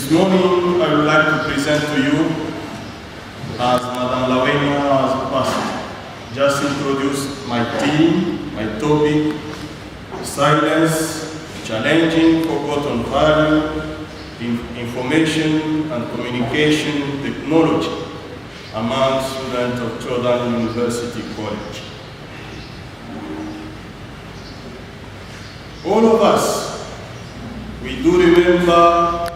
This morning, I would like to present to you, as Madame Lawena has just introduced my theme, my topic, silence, challenging forgotten value in information and communication technology among students of Jordan University College. All of us, we do remember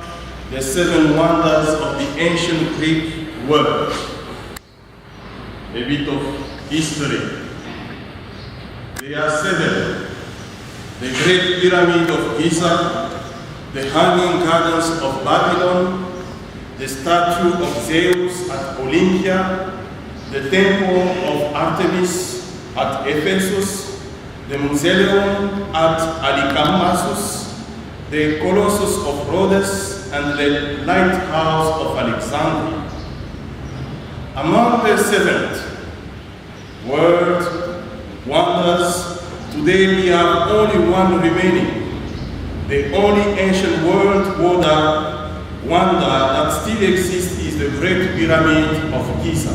the 7 wonders of the ancient Greek world. A bit of history. There are 7. The Great Pyramid of Giza, the Hanging Gardens of Babylon, the statue of Zeus at Olympia, the Temple of Artemis at Ephesus, the Mausoleum at Alicamassus, the Colossus of Rhodes, and the Lighthouse of Alexandria. Among the 7th world wonders, today we have only one remaining. The only ancient world wonder that still exists is the Great Pyramid of Giza.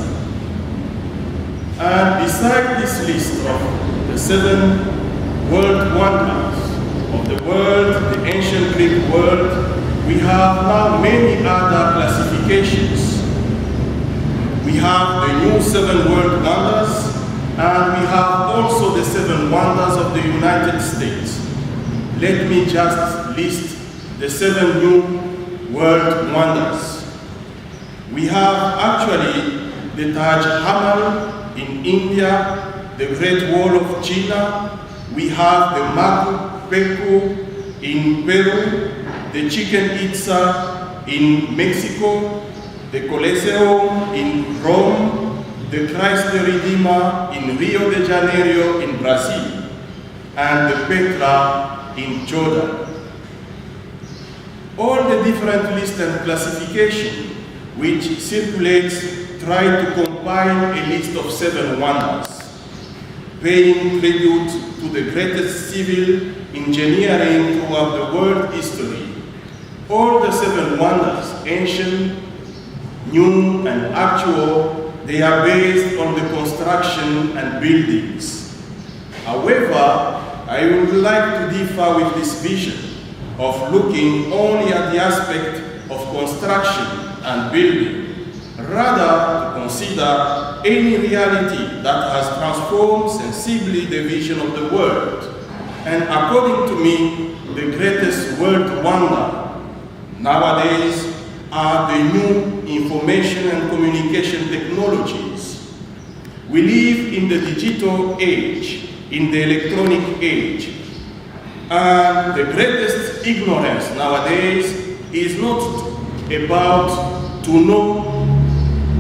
And beside this list of the 7 world wonders of the world, the ancient Greek world, we have now many other classifications. We have the new 7 world wonders, and we have also the 7 wonders of the United States. Let me just list the 7 new world wonders. We have actually the Taj Mahal in India, the Great Wall of China, we have the Machu Picchu in Peru, the Chichen Itza in Mexico, the Coliseum in Rome, the Christ the Redeemer in Rio de Janeiro in Brazil, and the Petra in Jordan. All the different lists and classification which circulates try to compile a list of 7 wonders, paying tribute to the greatest civil engineering throughout the world history. All the 7 wonders, ancient, new, and actual, they are based on the construction and buildings. However, I would like to differ with this vision of looking only at the aspect of construction and building, rather to consider any reality that has transformed sensibly the vision of the world. And according to me, the greatest world wonder nowadays are the new information and communication technologies. We live in the digital age, in the electronic age, and the greatest ignorance nowadays is not about to know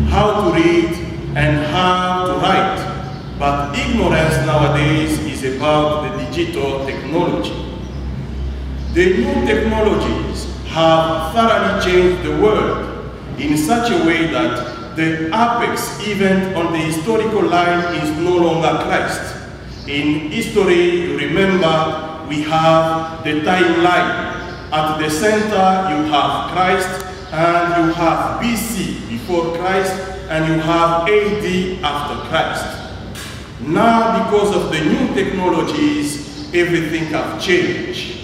how to read and how to write, but ignorance nowadays is about the digital technology. The new technologies have thoroughly changed the world in such a way that the apex event on the historical line is no longer Christ. In history, you remember, we have the timeline. At the center, you have Christ, and you have BC, before Christ, and you have AD, after Christ. Now, because of the new technologies, everything has changed.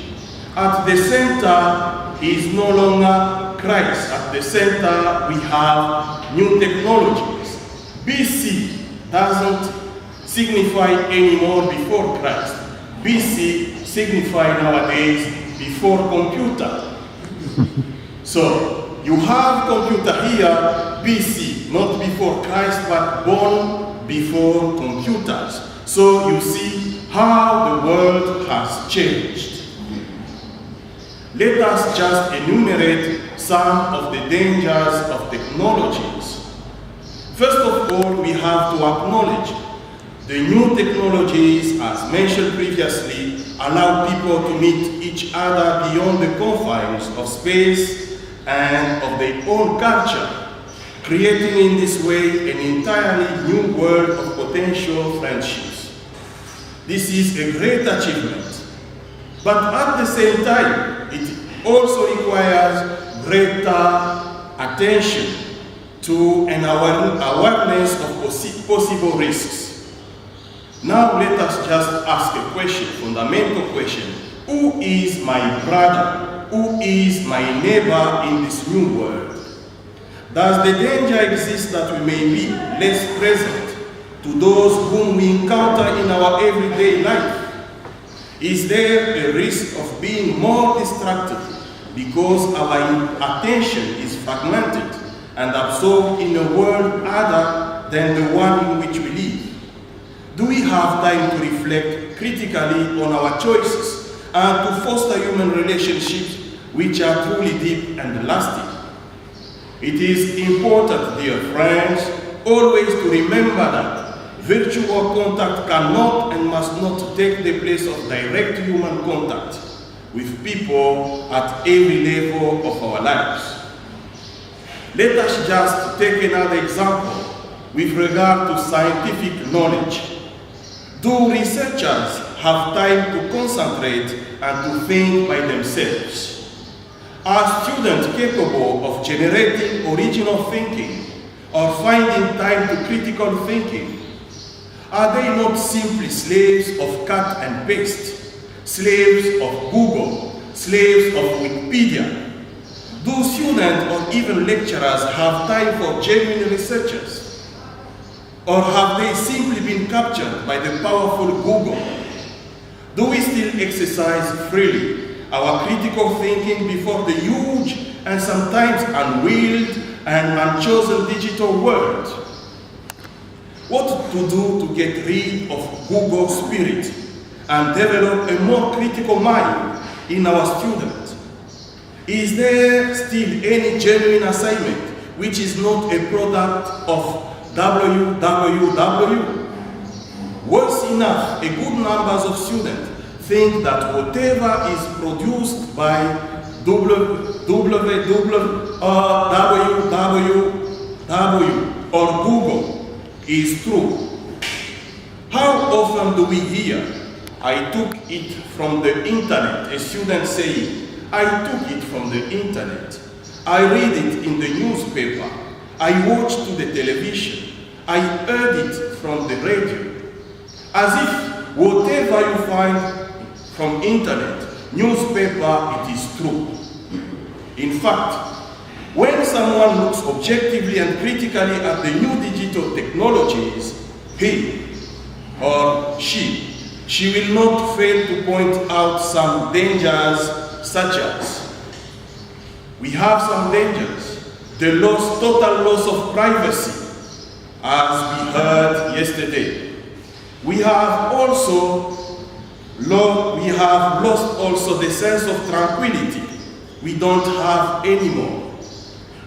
At the center is no longer Christ. At the center, we have new technologies. BC doesn't signify anymore before Christ. BC signifies nowadays before computer. So, you have computer here, BC, not before Christ, but born before computers. So, you see how the world has changed. Let us just enumerate some of the dangers of technologies. First of all, we have to acknowledge the new technologies, as mentioned previously, allow people to meet each other beyond the confines of space and of their own culture, creating in this way an entirely new world of potential friendships. This is a great achievement. But at the same time, it also requires greater attention to an awareness of possible risks. Now let us just ask a question, fundamental question. Who is my brother? Who is my neighbor in this new world? Does the danger exist that we may be less present to those whom we encounter in our everyday life? Is there a risk of being more distracted because our attention is fragmented and absorbed in a world other than the one in which we live? Do we have time to reflect critically on our choices and to foster human relationships which are truly deep and lasting? It is important, dear friends, always to remember that virtual contact cannot and must not take the place of direct human contact with people at every level of our lives. Let us just take another example with regard to scientific knowledge. Do researchers have time to concentrate and to think by themselves? Are students capable of generating original thinking or finding time to critical thinking? Are they not simply slaves of cut and paste, slaves of Google, slaves of Wikipedia? Do students or even lecturers have time for genuine researchers? Or have they simply been captured by the powerful Google? Do we still exercise freely our critical thinking before the huge and sometimes unwilled and unchosen digital world? What to do to get rid of Google spirit and develop a more critical mind in our students? Is there still any genuine assignment which is not a product of www? Worse enough, a good numbers of students think that whatever is produced by www or Google is true. How often do we hear, "I took it from the internet," a student saying, "I took it from the internet. I read it in the newspaper. I watched the television. I heard it from the radio." As if whatever you find from internet, newspaper, it is true. In fact, when someone looks objectively and critically at the new digital technologies, he or she will not fail to point out some dangers, such as, we have some dangers. The total loss of privacy, as we heard yesterday. We have lost also the sense of tranquility. We don't have anymore.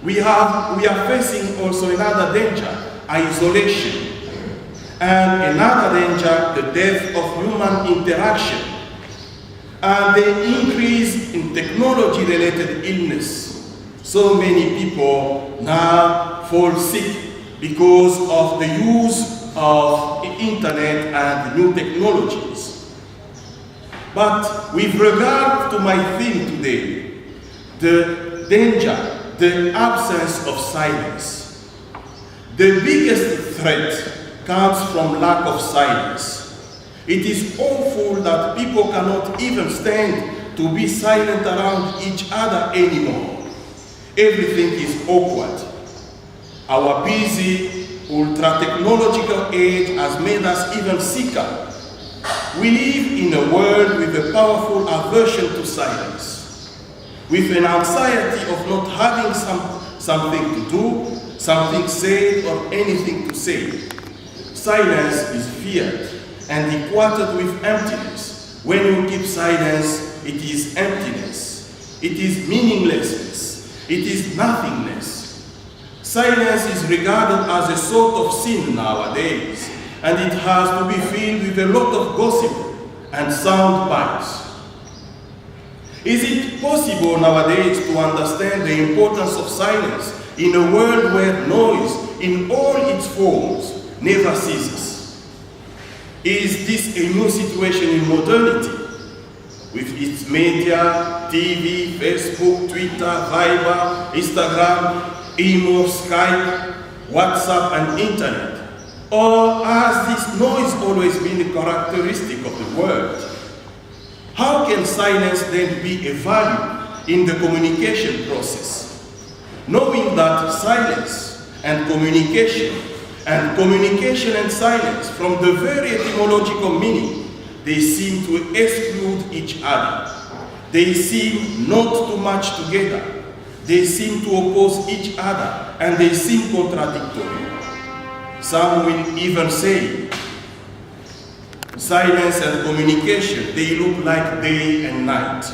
We are facing also another danger, isolation. And another danger, the death of human interaction. And the increase in technology-related illness. So many people now fall sick because of the use of the internet and new technologies. But with regard to my theme today, the danger, the absence of silence. The biggest threat comes from lack of silence. It is awful that people cannot even stand to be silent around each other anymore. Everything is awkward. Our busy, ultra-technological age has made us even sicker. We live in a world with a powerful aversion to silence, with an anxiety of not having something to do, something said, or anything to say. Silence is feared and equated with emptiness. When you keep silence, it is emptiness. It is meaninglessness. It is nothingness. Silence is regarded as a sort of sin nowadays, and it has to be filled with a lot of gossip and sound bites. Is it possible nowadays to understand the importance of silence in a world where noise in all its forms never ceases? Is this a new situation in modernity? with its media, TV, Facebook, Twitter, Viber, Instagram, email, Skype, WhatsApp, and internet? Or has this noise always been a characteristic of the world? How can silence then be a value in the communication process? Knowing that silence and communication and silence, from the very etymological meaning, they seem to exclude each other. They seem not to match together. They seem to oppose each other, and they seem contradictory. Some will even say, silence and communication, they look like day and night.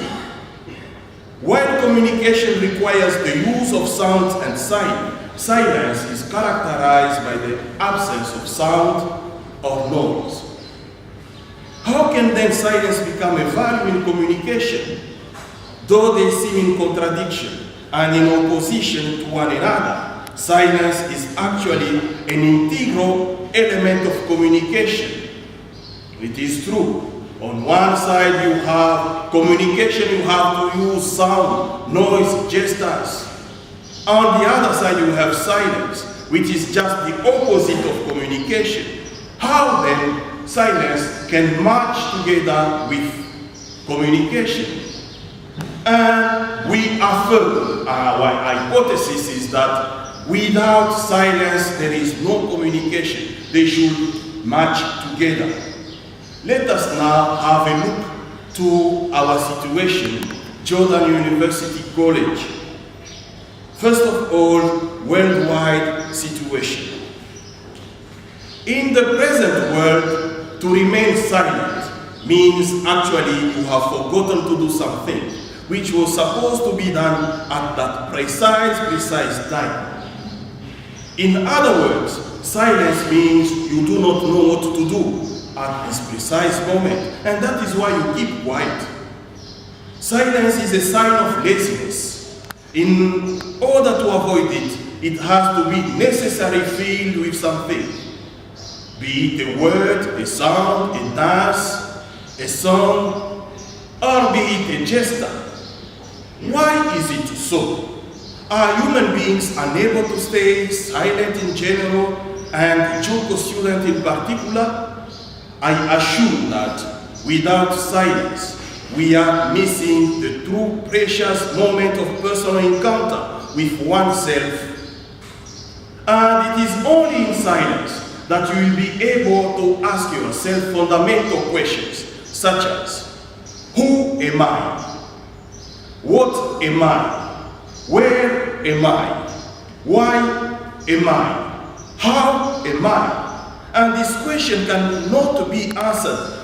While communication requires the use of sounds and sign, silence is characterized by the absence of sound or noise. How can then silence become a value in communication? Though they seem in contradiction and in opposition to one another, silence is actually an integral element of communication. It is true. On one side you have communication, you have to use sound, noise, gestures. On the other side you have silence, which is just the opposite of communication. How then silence can match together with communication? And we affirm, our hypothesis is that without silence there is no communication. They should match together. Let us now have a look to our situation, Jordan University College. First of all, worldwide situation. In the present world, to remain silent means actually you have forgotten to do something which was supposed to be done at that precise time. In other words, silence means you do not know what to do at this precise moment, and that is why you keep quiet. Silence is a sign of laziness. In order to avoid it, it has to be necessarily filled with something. Be it a word, a sound, a dance, a song, or be it a gesture. Why is it so? Are human beings unable to stay silent in general, and JUCO students in particular? I assume that without silence, we are missing the true precious moment of personal encounter with oneself. And it is only in silence that you will be able to ask yourself fundamental questions such as, who am I? What am I? Where am I? Why am I? How am I? And this question cannot be answered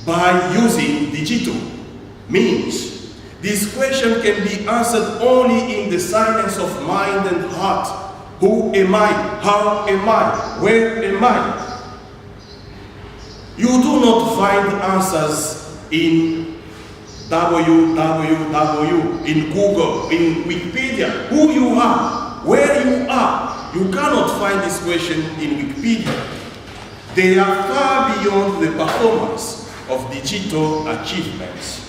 by using digital means. This question can be answered only in the silence of mind and heart. Who am I? How am I? Where am I? You do not find answers in www, in Google, in Wikipedia. Who you are, where you are. You cannot find this question in Wikipedia. They are far beyond the performance of digital achievements.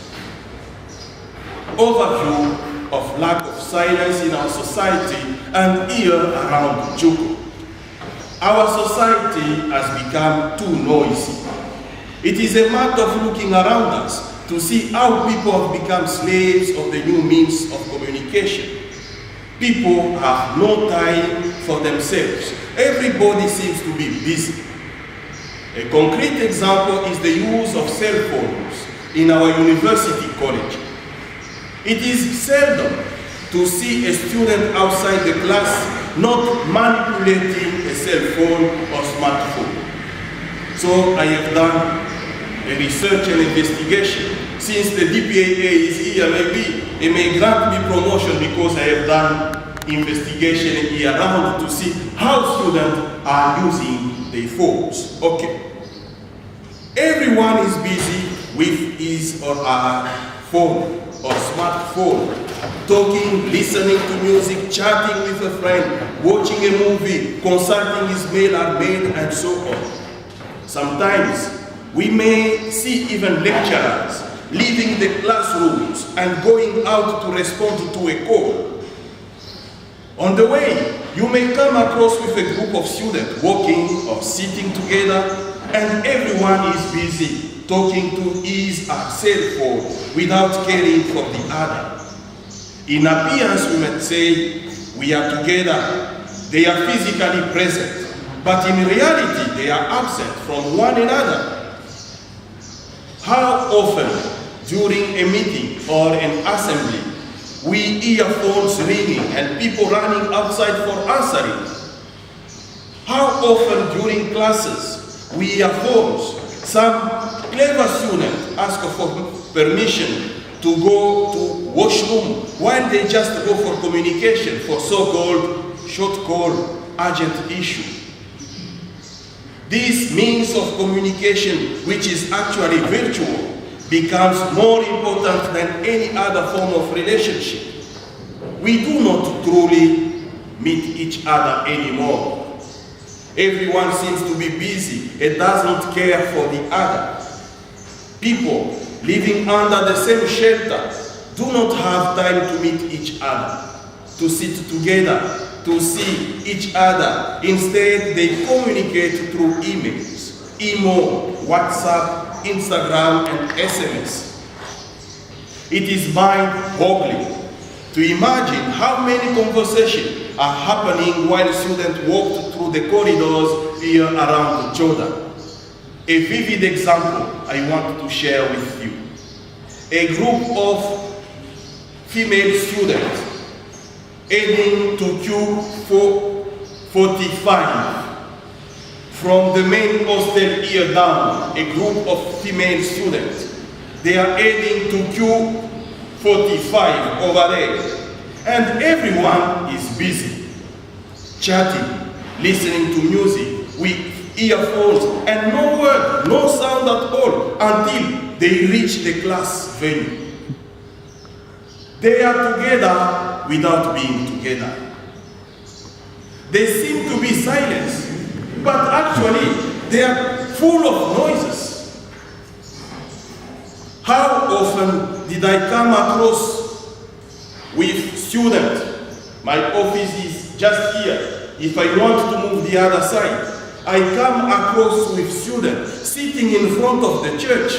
Overview of lack of silence in our society and here around JUCO. Our society has become too noisy. It is a matter of looking around us to see how people have become slaves of the new means of communication. People have no time for themselves. Everybody seems to be busy. A concrete example is the use of cell phones in our university college. It is seldom to see a student outside the class not manipulating a cell phone or smartphone. So I have done a research and investigation. Since the DPAA is here, maybe it may grant me promotion because I have done investigation year round to see how students are using their phones. Okay. Everyone is busy with his or her phone or smartphone, talking, listening to music, chatting with a friend, watching a movie, consulting his mail and mail, and so on. Sometimes we may see even lecturers leaving the classrooms and going out to respond to a call. On the way, you may come across with a group of students walking or sitting together, and everyone is busy talking to his or cell phone without caring for the other. In appearance, we might say, we are together. They are physically present, but in reality, they are absent from one another. How often, during a meeting or an assembly, we hear phones ringing and people running outside for answering? How often during classes, we hear phones, some clever student ask for permission to go to washroom while they just go for communication for so-called short call urgent issue. This means of communication, which is actually virtual, becomes more important than any other form of relationship. We do not truly meet each other anymore. Everyone seems to be busy and does not care for the other. People living under the same shelter do not have time to meet each other, to sit together, to see each other. Instead, they communicate through emails, email, WhatsApp, Instagram, and SMS. It is mind-boggling to imagine how many conversations are happening while students walk through the corridors here around Jordan. A vivid example I want to share with you. A group of female students heading to Q45 from the main hostel here down, a group of female students. They are heading to Q45 over there. And everyone is busy, chatting, listening to music with earphones, and no word, no sound at all until they reach the class venue. They are together without being together. They seem to be silent, but actually they are full of noises. How often did I come across with students? My office is just here. If I want to move the other side, I come across with students sitting in front of the church,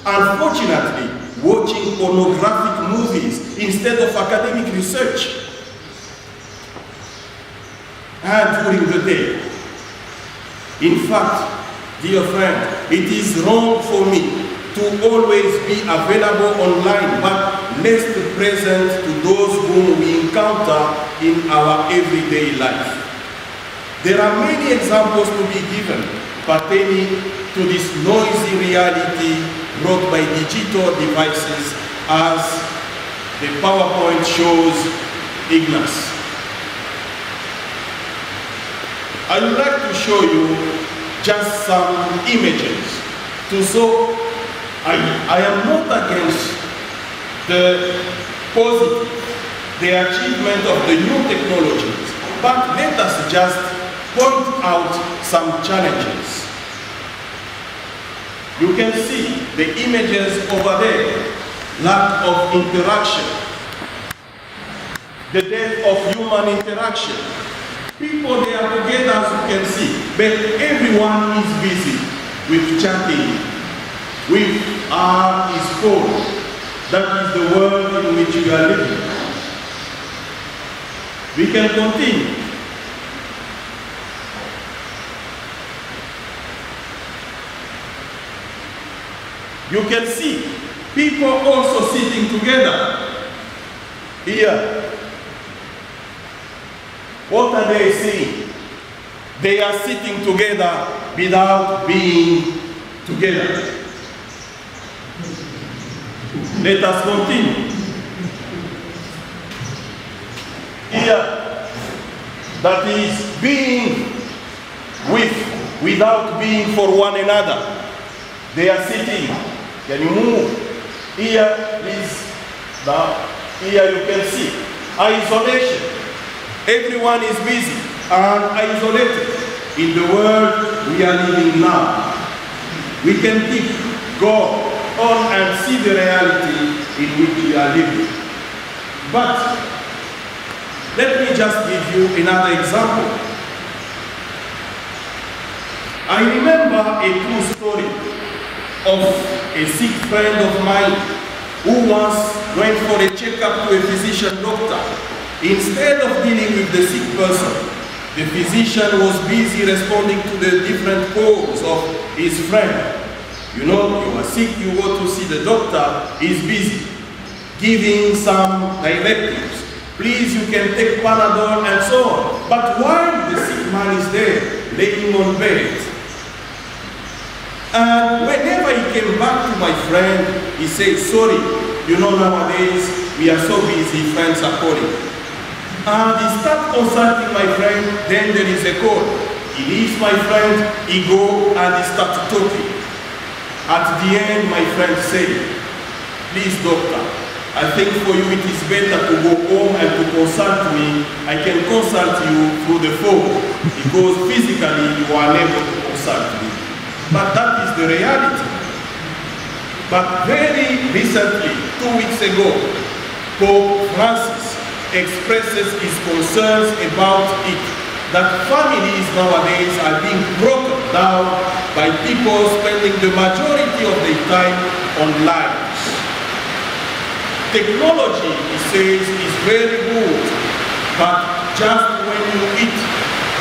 unfortunately watching pornographic movies instead of academic research. And during the day, in fact, dear friend, it is wrong for me to always be available online, but less present to those whom we encounter in our everyday life. There are many examples to be given pertaining to this noisy reality brought by digital devices, as the PowerPoint shows Ignace. I would like to show you just some images to show I am not against the positive, the achievement of the new technologies, but let us just point out some challenges. You can see the images over there, lack of interaction, the death of human interaction. People, they are together, as you can see, but everyone is busy with chatting, with his phone. That is the world in which we are living. We can continue. You can see people also sitting together here. What are they saying? They are sitting together without being together. Let us continue. Here, that is being with, without being for one another. They are sitting. Can you move? Here is now. Here you can see isolation. Everyone is busy and isolated in the world we are living now. We can keep God on and see the reality in which we are living. But let me just give you another example. I remember a true story of a sick friend of mine who once went for a checkup to a physician doctor. Instead of dealing with the sick person, the physician was busy responding to the different calls of his friend. You know, you are sick, you go to see the doctor, he's busy giving some directives. Please, you can take Panadol and so on. But while the sick man is there, laying on bed, and whenever he came back to my friend, he said, sorry, you know, nowadays we are so busy, friends are calling. And he starts consulting my friend, then there is a call. He leaves my friend, he goes and he starts talking. At the end, my friend said, please doctor, I think for you it is better to go home and to consult me. I can consult you through the phone, because physically you are unable to consult me. But that is the reality. But very recently, 2 weeks ago, Pope Francis expresses his concerns about it, that families nowadays are being broken down by people spending the majority of their time online. Technology, he says, is very good, but just when you eat,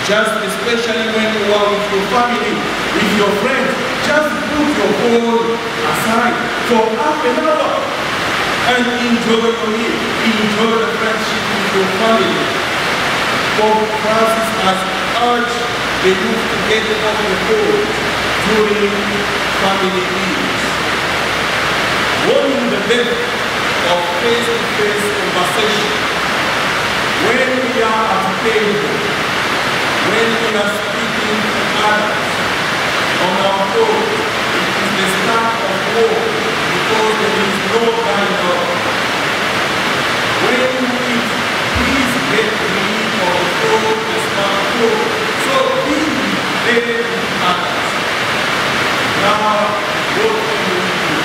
just especially when you are with your family, with your friends, just put your phone aside for half an hour and enjoy your meal, enjoy the friendship with your family. Pope Francis has urged the youth to get off the phone during family meals, warning the depth of face-to-face conversation. When we are at the table, when we are speaking to others on our phone, it is the start of war, because there is no dialogue. When you eat, please get rid of the phone, the smartphone, so be there with others. Now, what can we do?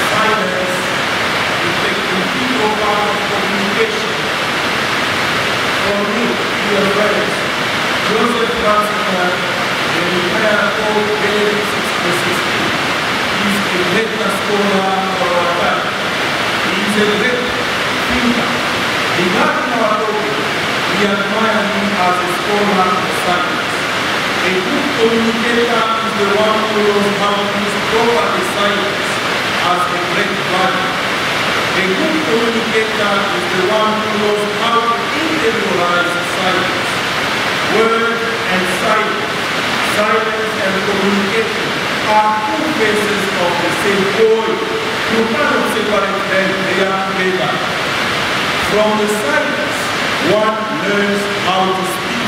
Silence is the integral part of communication. For me, dear friends, Joseph Ratzinger, the entire Pope Benedict XVI, is a great scholar for our time. He is a great thinker. Regarding our topic, we admire him as a scholar of science. A good communicator is the one who knows how to use proper science as a great value. A good communicator is the one who knows how to integralize science. Word and silence, silence and communication are two faces of the same coin. You cannot separate them, they are together. From the silence, one learns how to speak.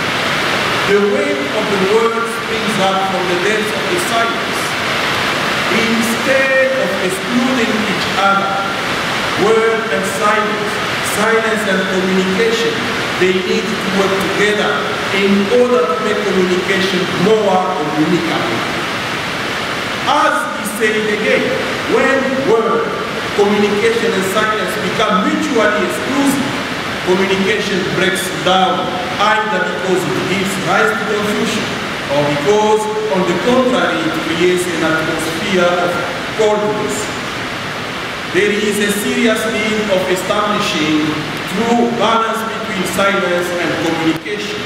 The weight of the word springs up from the depth of the silence. Instead of excluding each other, word and silence, silence and communication, they need to work together in order to make communication more communicable. As he said again, when word, communication and silence become mutually exclusive, communication breaks down, either because it gives rise to confusion, or because, on the contrary, it creates an atmosphere of coldness. There is a serious need of establishing true balance between silence and communication.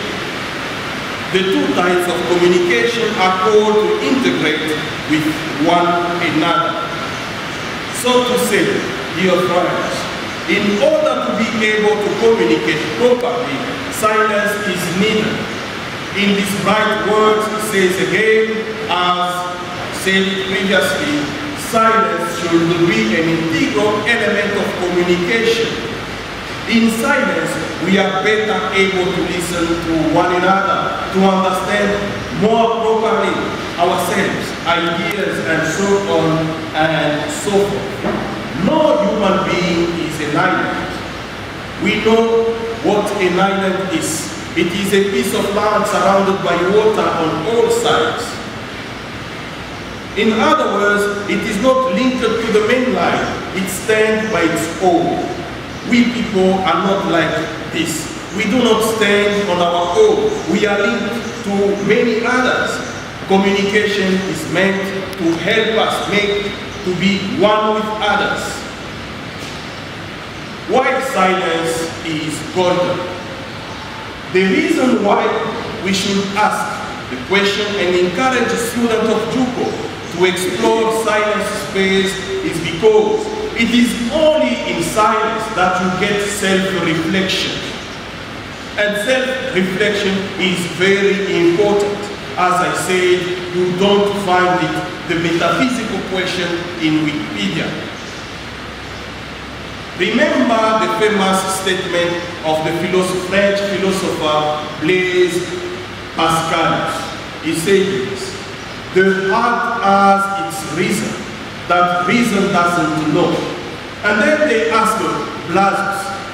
The two types of communication are called to integrate with one another. So to say, dear friends, in order to be able to communicate properly, silence is needed. In these bright words, it says again, as said previously, silence should be an integral element of communication. In silence, we are better able to listen to one another, to understand more properly ourselves, ideas, and so on and so forth. No human being is an island. We know what an island is. It is a piece of land surrounded by water on all sides. In other words, it is not linked to the main line, it stands by its own. We people are not like this. We do not stand on our own. We are linked to many others. Communication is meant to help us to be one with others. Why silence is golden? The reason why we should ask the question and encourage students of JUCO to explore silence space is because it is only in silence that you get self-reflection. And self-reflection is very important. As I said, you don't find the metaphysical question in Wikipedia. Remember the famous statement of the French philosopher Blaise Pascal. He said this: the heart has its reason, that reason doesn't know. And then they asked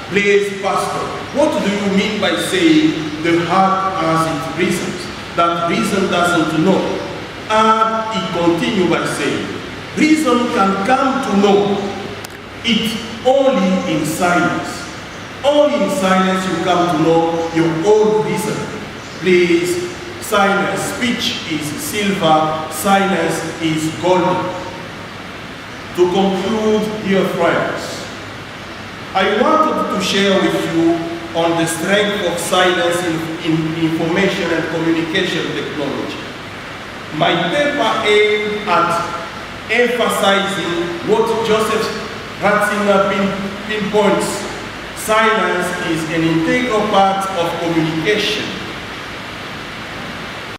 Blaise Pascal, what do you mean by saying the heart has its reasons, that reason doesn't know? And he continued by saying, reason can come to know it only in silence. Only in silence you come to know your own reason. Please, silence, speech is silver, silence is golden. To conclude, dear friends, I wanted to share with you on the strength of silence in information and communication technology. My paper aimed at emphasizing what Joseph Ratzinger pinpoints. Silence is an integral part of communication.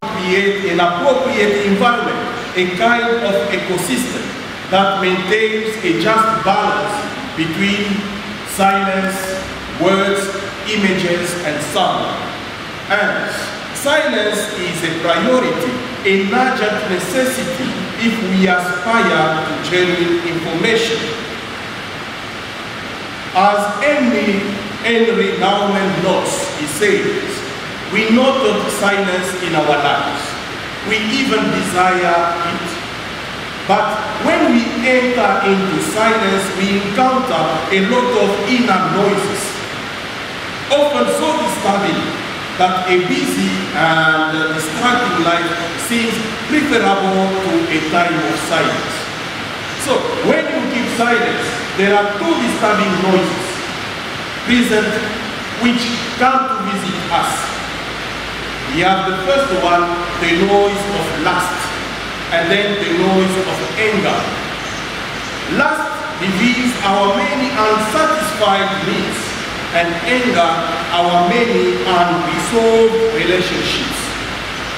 Create an appropriate environment, a kind of ecosystem that maintains a just balance between silence, words, images, and sound. And silence is a priority, a urgent necessity if we aspire to genuine information. As Henry Naumann notes, he says, we noted silence in our lives. We even desire it. But when we enter into silence, we encounter a lot of inner noises, often so disturbing that a busy and distracting life seems preferable to a time of silence. So, when you keep silence, there are two disturbing noises present which come to visit us. We have the first one, the noise of lust, and then the noise of anger. Lust reveals our many unsatisfied needs, and anger our many unresolved relationships.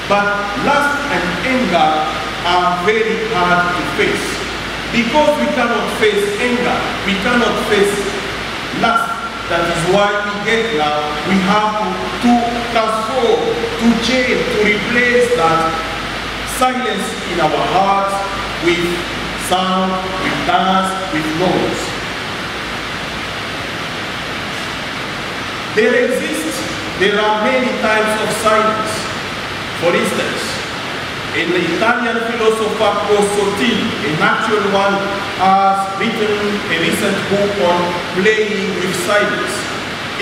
But lust and anger are very hard to face. Because we cannot face anger, we cannot face lust. That is why we get now, we have to transform, to change, to replace that silence in our hearts with sound, with dance, with noise. There are many types of silence. For instance, an Italian philosopher called Culltural, an actual one, has written a recent book on playing with silence.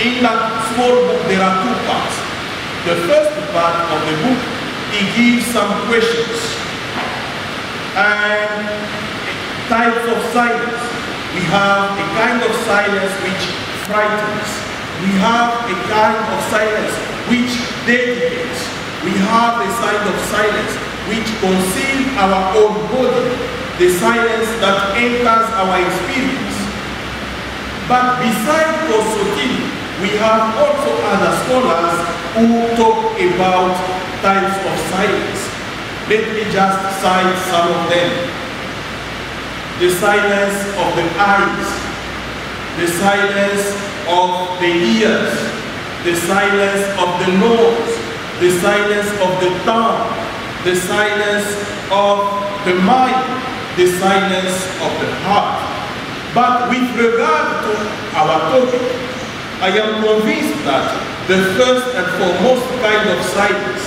In that small book, there are two parts. The first part of the book, he gives some questions and types of silence. We have a kind of silence which frightens. We have a kind of silence which dedicates. We have a kind of silence which conceals our own body, the silence that enters our experience. But besides Culltural, we have also other scholars who talk about types of silence. Let me just cite some of them. The silence of the eyes, the silence of the ears, the silence of the nose, the silence of the tongue, the silence of the mind, the silence of the heart. But with regard to our topic, I am convinced that the first and foremost kind of silence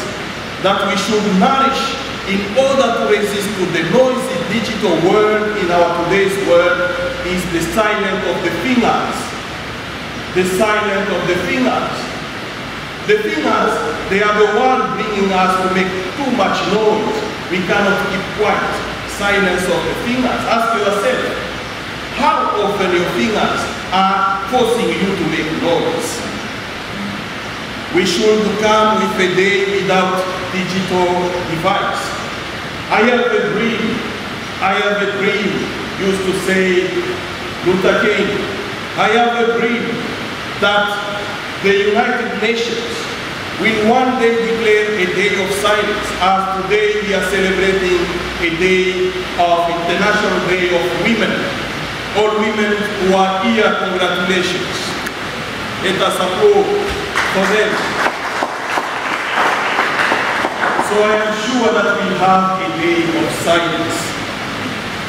that we should nourish in order to resist to the noisy digital world in our today's world is the silence of the fingers. The silence of the fingers. The fingers, they are the ones bringing us to make too much noise. We cannot keep quiet. Silence of the fingers. Ask yourself, how often your fingers are forcing you to make noise? We should come with a day without digital device. I have a dream, used to say Luther King. I have a dream that the United Nations will one day declare a day of silence, as today we are celebrating a day of International Day of Women. All women who are here, congratulations. Let us applaud for them. So I am sure that we have a day of silence.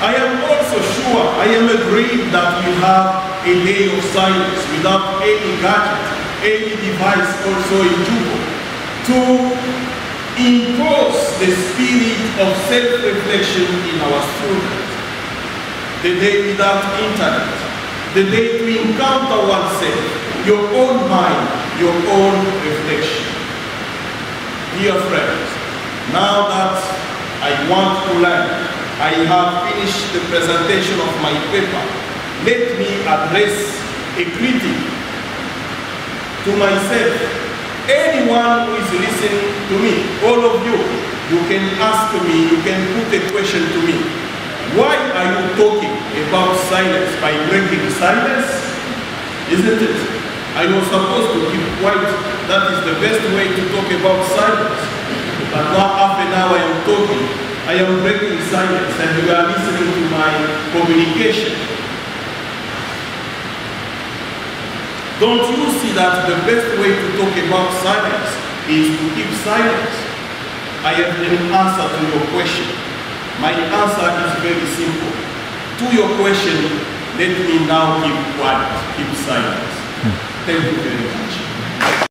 I am also sure, I am agreed that we have a day of silence without any gadget, any device also in Juba, to impose the spirit of self-reflection in our students. The day without internet, the day to encounter oneself, your own mind, your own reflection. Dear friends, now that I want to learn, I have finished the presentation of my paper. Let me address a critique to myself. Anyone who is listening to me, all of you, you can ask me, you can put a question to me. Why are you talking about silence by breaking silence? Isn't it? I was supposed to keep quiet. That is the best way to talk about silence. But now half an hour I am talking. I am breaking silence and you are listening to my communication. Don't you see that the best way to talk about silence is to keep silence? I have an answer to your question. My answer is very simple. To your question, let me now keep quiet, keep silence. Thank you very much.